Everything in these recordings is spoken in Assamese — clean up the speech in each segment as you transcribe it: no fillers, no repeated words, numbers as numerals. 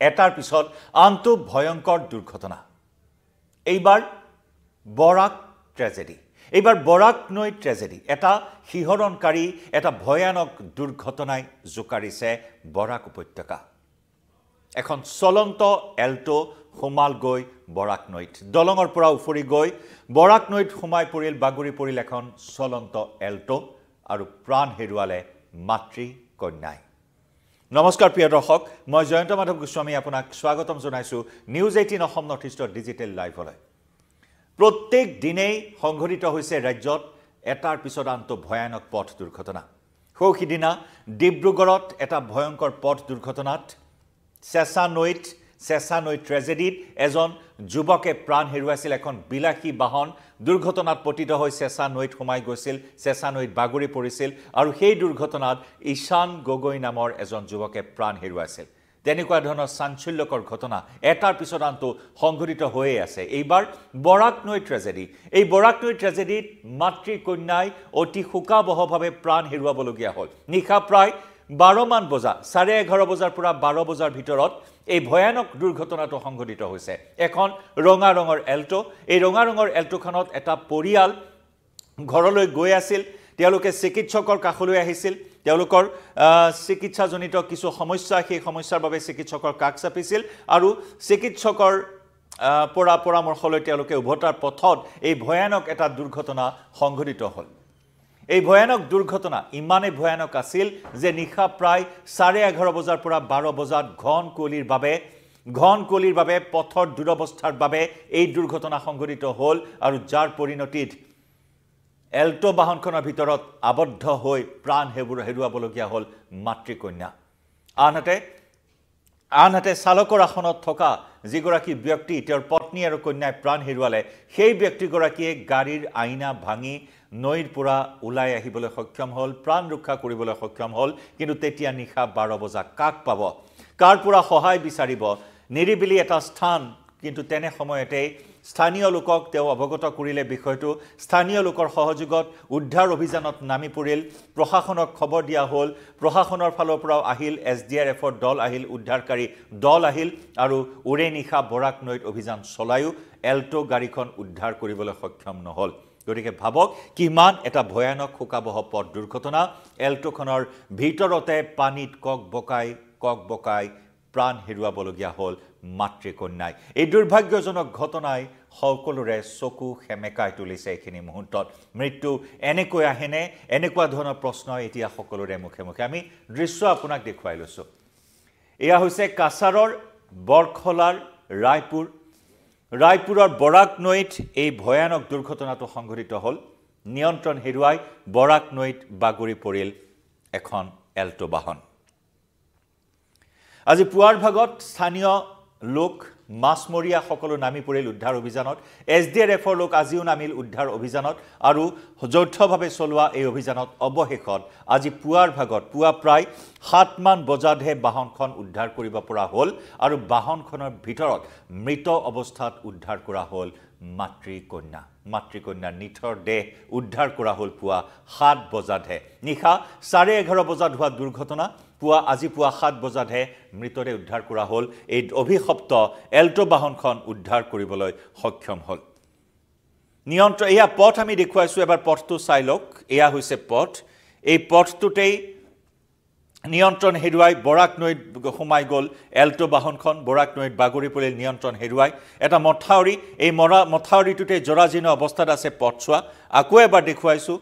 এটাৰ পিছত আনটো ভয়ংকৰ দুৰ্ঘটনা এইবাৰ বৰাক ট্ৰেজেডি এইবাৰ বৰাক নৈ ট্ৰেজেডি এটা শিহৰণকাৰী এটা ভয়ানক দুৰ্ঘটনাই জোকাৰিছে বৰাক উপত্যকা এখন চলন্ত এল্টো সোমাল গৈ বৰাক নৈত দলঙৰ পৰা উফৰি গৈ বৰাক নৈত সোমাই পৰিল বাগৰি পৰিল এখন চলন্ত এল্টো আৰু প্ৰাণ হেৰুৱালে মাতৃ কন্যাই নমস্কাৰ প্ৰিয় দৰ্শক মই জয়ন্ত মাধৱ গোস্বামী আপোনাক স্বাগতম জনাইছো নিউজ 18 অসম নৰ্থ ইষ্টৰ ডিজিটেল লাইভলৈ প্ৰত্যেক দিনেই সংঘটিত হৈছে ৰাজ্যত এটাৰ পিছত আনটো ভয়ানক পথ দুৰ্ঘটনা সৌখিদিনা ডিব্ৰুগড়ত এটা ভয়ংকৰ পথ দুৰ্ঘটনাত চেঁচা নৈ ট্ৰেজেডিত এজন যুৱকে প্ৰাণ হেৰুৱাইছিল এখন বিলাসী বাহন দুৰ্ঘটনাত পতিত হৈ চেঁচা নৈত সোমাই গৈছিল চেঁচা নৈত বাগৰি পৰিছিল আৰু সেই দুৰ্ঘটনাত ঈশান গগৈ নামৰ এজন যুৱকে প্ৰাণ হেৰুৱাইছিল তেনেকুৱা ধৰণৰ চাঞ্চল্যকৰ ঘটনা এটাৰ পিছত আনটো সংঘটিত হৈয়ে আছে এইবাৰ বৰাক নৈ ট্ৰেজেডি এই বৰাক নৈ ট্ৰেজেডিত মাতৃ কন্যাই অতি শোকাবহভাৱে প্ৰাণ হেৰুৱাবলগীয়া হ'ল নিশা প্ৰায় 12 মান বজা 11:30 বজাৰ পৰা 12 বজাৰ ভিতৰত এই ভয়ানক দুৰ্ঘটনাটো সংঘটিত হৈছে এখন ৰঙা ৰঙৰ এল্টো এই ৰঙা ৰঙৰ এল্টোখনত এটা পৰিয়াল ঘৰলৈ গৈ আছিল তেওঁলোকে চিকিৎসকৰ কাষলৈ আহিছিল তেওঁলোকৰ চিকিৎসাজনিত কিছু সমস্যা সেই সমস্যাৰ বাবে চিকিৎসকৰ কাষ চাপিছিল আৰু চিকিৎসকৰ পৰামৰ্শলৈ তেওঁলোকে উভতাৰ পথত এই ভয়ানক এটা দুৰ্ঘটনা সংঘটিত হ'ল এই ভয়ানক দুৰ্ঘটনা ইমানে ভয়ানক আছিল যে নিশা প্ৰায় 11:30 বজাৰ পৰা 12 বজাত ঘন কুঁৱলীৰ বাবে পথৰ দুৰৱস্থাৰ বাবে এই দুৰ্ঘটনা সংঘটিত হ'ল আৰু যাৰ পৰিণতিত এল্টো বাহনখনৰ ভিতৰত আবদ্ধ হৈ প্ৰাণ হেৰুৱাবলগীয়া হ'ল মাতৃকন্যা আনহাতে চালকৰ আসনত থকা যিগৰাকী ব্যক্তি তেওঁৰ পত্নী আৰু কন্যাই প্ৰাণ হেৰুৱালে সেই ব্যক্তিগৰাকীয়ে গাড়ীৰ আইনা ভাঙি নৈৰ পৰা ওলাই আহিবলৈ সক্ষম হ'ল প্ৰাণ ৰক্ষা কৰিবলৈ সক্ষম হ'ল কিন্তু তেতিয়া নিশা 12 বজা কাক পাব কাৰ পৰা সহায় বিচাৰিব নিৰিবিলি এটা স্থান কিন্তু তেনে সময়তে স্থানীয় লোকক তেওঁ অৱগত কৰিলে বিষয়টো স্থানীয় লোকৰ সহযোগত উদ্ধাৰ অভিযানত নামি পৰিল প্ৰশাসনক খবৰ দিয়া হ'ল প্ৰশাসনৰ ফালৰ পৰা আহিল এছডিআৰএফৰ দল আহিল উদ্ধাৰকাৰী দল আহিল আৰু উৰে নিশা বৰাক নৈত অভিযান চলায়ো এল্টো গাড়ীখন উদ্ধাৰ কৰিবলৈ সক্ষম নহ'ল গতিকে ভাবক কিমান এটা ভয়ানক শোকাবহ পথ দুৰ্ঘটনা এল্টোখনৰ ভিতৰতে পানীত কক বকাই প্ৰাণ হেৰুৱাবলগীয়া হ'ল মাতৃকন্যাই এই দুৰ্ভাগ্যজনক ঘটনাই সকলোৰে চকু সেমেকাই তুলিছে এইখিনি মুহূৰ্তত মৃত্যু এনেকৈ আহেনে এনেকুৱা ধৰণৰ প্ৰশ্ন এতিয়া সকলোৰে মুখে মুখে আমি দৃশ্য আপোনাক দেখুৱাই লৈছো এয়া হৈছে কাছাৰৰ বৰখলাৰ ৰায়পুৰৰ বৰাক নৈত এই ভয়ানক দুৰ্ঘটনাটো সংঘটিত হ'ল নিয়ন্ত্ৰণ হেৰুৱাই বৰাক নৈত বাগৰি পৰিল এখন এল্টো বাহন আজি পুৱাৰ ভাগত স্থানীয় লোক মাছমৰীয়া সকলো নামি পৰিল উদ্ধাৰ অভিযানত এছডিআৰএফৰ লোক আজিও নামিল উদ্ধাৰ অভিযানত আৰু যৌথভাৱে চলোৱা এই অভিযানত অৱশেষত আজি পুৱাৰ ভাগত পুৱা প্ৰায় 7 মান বজাতহে বাহনখন উদ্ধাৰ কৰিব পৰা হ'ল আৰু বাহনখনৰ ভিতৰত মৃত অৱস্থাত উদ্ধাৰ কৰা হ'ল মাতৃকন্যাৰ নিথৰ দেহ উদ্ধাৰ কৰা হ'ল পুৱা 7 বজাতহে নিশা 11:30 বজাত হোৱা দুৰ্ঘটনা আজি পুৱা 7 বজাতহে মৃতদেহ উদ্ধাৰ কৰা হ'ল এই অভিশপ্ত এল্টো বাহনখন উদ্ধাৰ কৰিবলৈ সক্ষম হ'ল নিয়ন্ত্ৰণ এয়া পথ আমি দেখুৱাইছো এবাৰ পথটো চাই লওক এয়া হৈছে পথ এই পথটোতেই নিয়ন্ত্ৰণ হেৰুৱাই বৰাক নৈত সোমাই গ'ল এল্টো বাহনখন বৰাক নৈত বাগৰি পৰিল নিয়ন্ত্ৰণ হেৰুৱাই এটা মথাউৰি এই মথাউৰিটোতে জৰাজীৰ্ণ অৱস্থাত আছে পথছোৱা আকৌ এবাৰ দেখুৱাইছো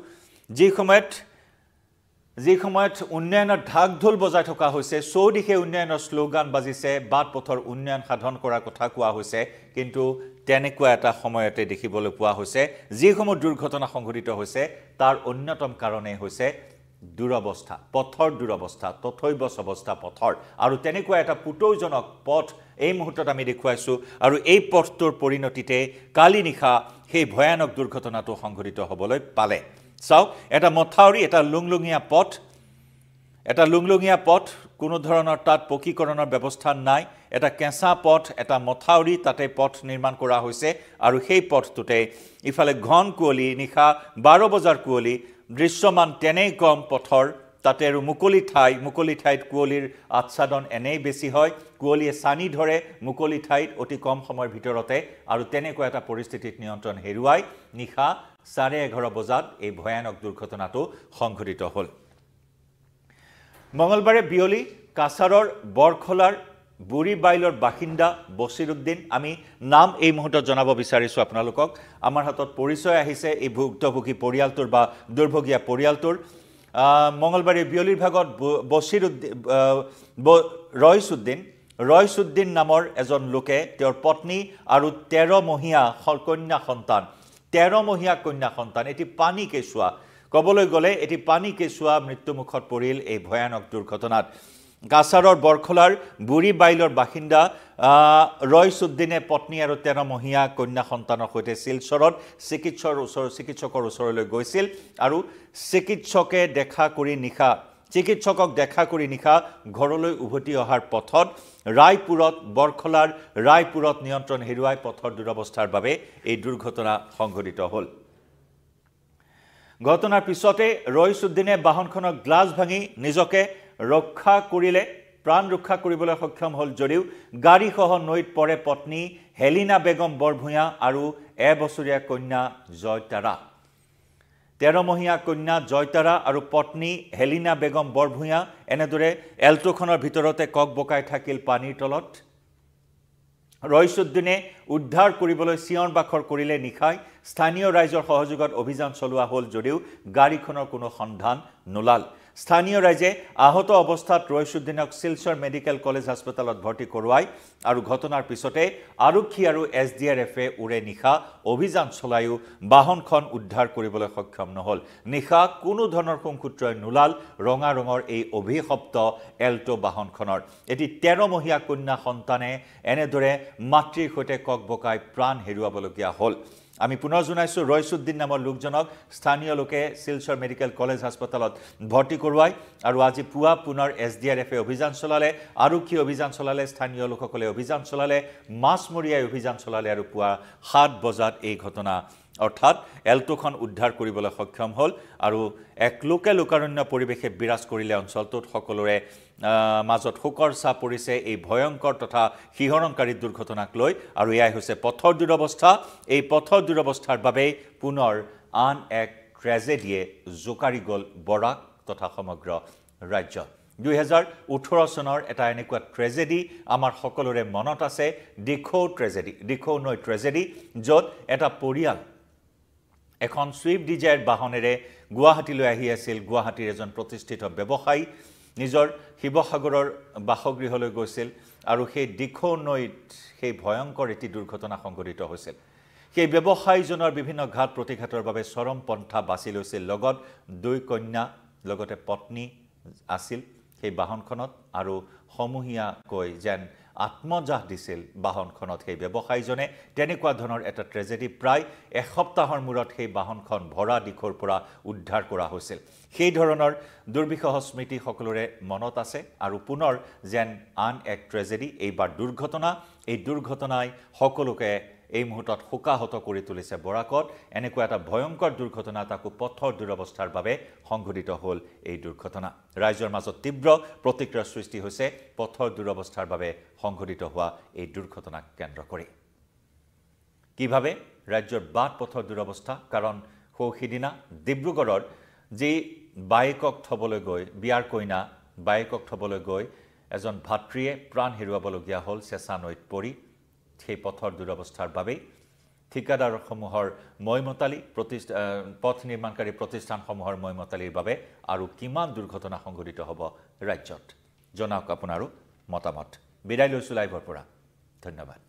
যি সময়ত উন্নয়নৰ ঢাক ঢোল বজাই থকা হৈছে চৌদিশে উন্নয়নৰ শ্লোগান বাজিছে বাট পথৰ উন্নয়ন সাধন কৰাৰ কথা কোৱা হৈছে কিন্তু তেনেকুৱা এটা সময়তে দেখিবলৈ পোৱা হৈছে যিসমূহ দুৰ্ঘটনা সংঘটিত হৈছে তাৰ অন্যতম কাৰণেই হৈছে পথৰ দুৰৱস্থা তথৈবচ অৱস্থা পথৰ আৰু তেনেকুৱা এটা পুতৌজনক পথ এই মুহূৰ্তত আমি দেখুৱাইছো আৰু এই পথটোৰ পৰিণতিতে কালি নিশা সেই ভয়ানক দুৰ্ঘটনাটো সংঘটিত হ'বলৈ পালে চাওক এটা মথাউৰি এটা লুংলুঙীয়া পথ কোনো ধৰণৰ তাত পকীকৰণৰ ব্যৱস্থা নাই এটা কেঁচা পথ এটা মথাউৰি তাতে পথ নিৰ্মাণ কৰা হৈছে আৰু সেই পথটোতে ইফালে ঘন কুঁৱলী নিশা 12 বজাৰ কুঁৱলী দৃশ্যমান তেনেই কম পথৰ তাতে আৰু মুকলি ঠাইত কুঁৱলীৰ আচ্ছাদন এনেই বেছি হয় কুঁৱলীয়ে ছানি ধৰে মুকলি ঠাইত অতি কম সময়ৰ ভিতৰতে আৰু তেনেকুৱা এটা পৰিস্থিতিত নিয়ন্ত্ৰণ হেৰুৱাই নিশা 11:30 বজাত এই ভয়ানক দুৰ্ঘটনাটো সংঘটিত হ'ল মঙলবাৰে বিয়লি কাছাৰৰ বৰখলাৰ বুঢ়ীবাইলৰ বাসিন্দা বছিৰুদ্দিন আমি নাম এই মুহূৰ্তত জনাব বিচাৰিছো আপোনালোকক আমাৰ হাতত পৰিচয় আহিছে এই ভুক্তভোগী পৰিয়ালটোৰ বা দুৰ্ভগীয়া পৰিয়ালটোৰ মঙলবাৰে বিয়লিৰ ভাগত বছিৰুদ্দিন ৰয়ছুদ্দিন নামৰ এজন লোকে তেওঁৰ পত্নী আৰু 13 মহীয়া কন্যা সন্তান এটি পানী কেঁচুৱা কবলৈ গলে এটি পানী কেঁচুৱা মৃত্যুমুখত পৰিল এই ভয়ানক দুৰ্ঘটনাত কাছাৰৰ বৰখলাৰ বুঢ়ীবাইলৰ বাসিন্দা ৰয়ছুদ্দিনে পত্নী আৰু 13 মহীয়া কন্যা সন্তানৰ সৈতে শিলচৰত চিকিৎসকৰ ওচৰলৈ গৈছিল আৰু চিকিৎসকক দেখা কৰি নিশা ঘৰলৈ উভতি অহাৰ পথত বৰখলাৰ ৰায়পুৰত নিয়ন্ত্ৰণ হেৰুৱাই পথৰ দুৰৱস্থাৰ বাবে এই দুৰ্ঘটনা সংঘটিত হ'ল ঘটনাৰ পিছতে ৰয়ছুদ্দিনে বাহনখনৰ গ্লাছ ভাঙি নিজকে প্ৰাণ ৰক্ষা কৰিবলৈ সক্ষম হ'ল যদিও গাড়ীসহ নৈত পৰে পত্নী হেলিনা বেগম বৰভূঞা আৰু 1 বছৰীয়া কন্যা জয়তাৰা 13 মহীয়া কন্যা জয়তাৰা আৰু পত্নী হেলিনা বেগম বৰভূঞা এনেদৰে এল্টোখনৰ ভিতৰতে ককবকাই থাকিল পানীৰ তলত ৰয়ছুদ্দিনে উদ্ধাৰ কৰিবলৈ চিঞৰ বাখৰ কৰিলে নিশাই স্থানীয় ৰাইজৰ সহযোগত অভিযান চলোৱা হ'ল যদিও গাড়ীখনৰ কোনো সন্ধান নোলাল স্থানীয় ৰাইজে আহত অৱস্থাত ৰয়ছুদ্দিনক শিলচৰ মেডিকেল কলেজ হাস্পতালত ভৰ্তি কৰোৱাই আৰু ঘটনাৰ পিছতে আৰক্ষী আৰু SDRFে উৰে নিশা অভিযান চলায়ো বাহনখন উদ্ধাৰ কৰিবলৈ সক্ষম নহল নিশা কোনো ধৰণৰ সংসূত্ৰই নোলাল ৰঙা ৰঙৰ এই অভিশপ্ত এল্টো বাহনখনৰ এটি 13 মহীয়া কন্যা সন্তানে এনেদৰে মাতৃৰ সৈতে ককবকাই প্ৰাণ হেৰুৱাবলগীয়া হ'ল আমি পুনৰ জনাইছো ৰয়ছুদ্দিন নামৰ লোকজনক স্থানীয় লোকে শিলচৰ মেডিকেল কলেজ হাস্পতালত ভৰ্তি কৰোৱাই আৰু আজি পুৱা পুনৰ SDRFে অভিযান চলালে আৰক্ষী অভিযান চলালে স্থানীয় লোকসকলে অভিযান চলালে মাছমৰীয়াই অভিযান চলালে আৰু পুৱা 7 বজাত এই ঘটনা অৰ্থাৎ এল্টোখন উদ্ধাৰ কৰিবলৈ সক্ষম হ'ল আৰু এক লোকাৰণ্য পৰিৱেশে বিৰাজ কৰিলে অঞ্চলটোত সকলোৰে মাজত শোকৰ ছাঁ পৰিছে এই ভয়ংকৰ তথা শিহৰণকাৰী দুৰ্ঘটনাক লৈ আৰু এয়াই হৈছে পথৰ দুৰৱস্থা এই পথৰ দুৰৱস্থাৰ বাবে পুনৰ আন এক ট্ৰেজেডিয়ে জোকাৰি গ'ল বৰাক তথা সমগ্ৰ ৰাজ্য 2018 চনৰ এটা এনেকুৱা ট্ৰেজেডি আমাৰ সকলোৰে মনত আছে দিখৌ নৈ ট্ৰেজেডি য'ত এটা পৰিয়াল এখন সুইফট ডিজায়াৰ বাহনেৰে গুৱাহাটীলৈ আহি আছিল গুৱাহাটীৰ এজন প্ৰতিষ্ঠিত ব্যৱসায়ী নিজৰ শিৱসাগৰৰ বাসগৃহলৈ গৈছিল আৰু সেই দিখৌ নৈত সেই ভয়ংকৰ এটি দুৰ্ঘটনা সংঘটিত হৈছিল সেই ব্যৱসায়ীজনৰ বিভিন্ন ঘাত প্ৰতিঘাতৰ বাবে চৰম পন্থা বাছি লৈছিল লগত 2 কন্যা লগতে পত্নী আছিল সেই বাহনখনত আৰু সমূহীয়াকৈ যেন আত্মজাহ দিছিল বাহনখনত সেই ব্যৱসায়ীজনে তেনেকুৱা ধৰণৰ এটা ট্ৰেজেডি প্ৰায় এসপ্তাহৰ মূৰত সেই বাহনখন ভৰা দিখৰ পৰা উদ্ধাৰ কৰা হৈছিল সেই ধৰণৰ দুৰ্বিষহ স্মৃতি সকলোৰে মনত আছে আৰু পুনৰ যেন আন এক ট্ৰেজেডি এইবাৰ দুৰ্ঘটনা এই দুৰ্ঘটনাই সকলোকে এই মুহূৰ্তত শোকাহত কৰি তুলিছে বৰাকত এনেকুৱা এটা ভয়ংকৰ দুৰ্ঘটনা তাকো পথৰ দুৰৱস্থাৰ বাবে সংঘটিত হ'ল এই দুৰ্ঘটনা ৰাইজৰ মাজত তীব্ৰ প্ৰতিক্ৰিয়াৰ সৃষ্টি হৈছে পথৰ দুৰৱস্থাৰ বাবে সংঘটিত হোৱা এই দুৰ্ঘটনাক কেন্দ্ৰ কৰি কিভাৱে ৰাজ্যৰ বাট পথৰ দুৰৱস্থা কাৰণ সৌখিদিনা ডিব্ৰুগড়ৰ যি বাইকক থবলৈ গৈ বিয়াৰ কইনা বাইকক থবলৈ গৈ এজন ভাতৃয়ে প্ৰাণ হেৰুৱাবলগীয়া হ'ল চেঁচা নৈত পৰি সেই পথৰ দুৰৱস্থাৰ বাবে ঠিকাদাৰসমূহৰ ময়মতালি পথ নিৰ্মাণকাৰী প্ৰতিষ্ঠানসমূহৰ ময়মতালিৰ বাবে আৰু কিমান দুৰ্ঘটনা সংঘটিত হ'ব ৰাজ্যত জনাওক আপোনাৰো মতামত বিদায় লৈছো লাইভৰ পৰা ধন্যবাদ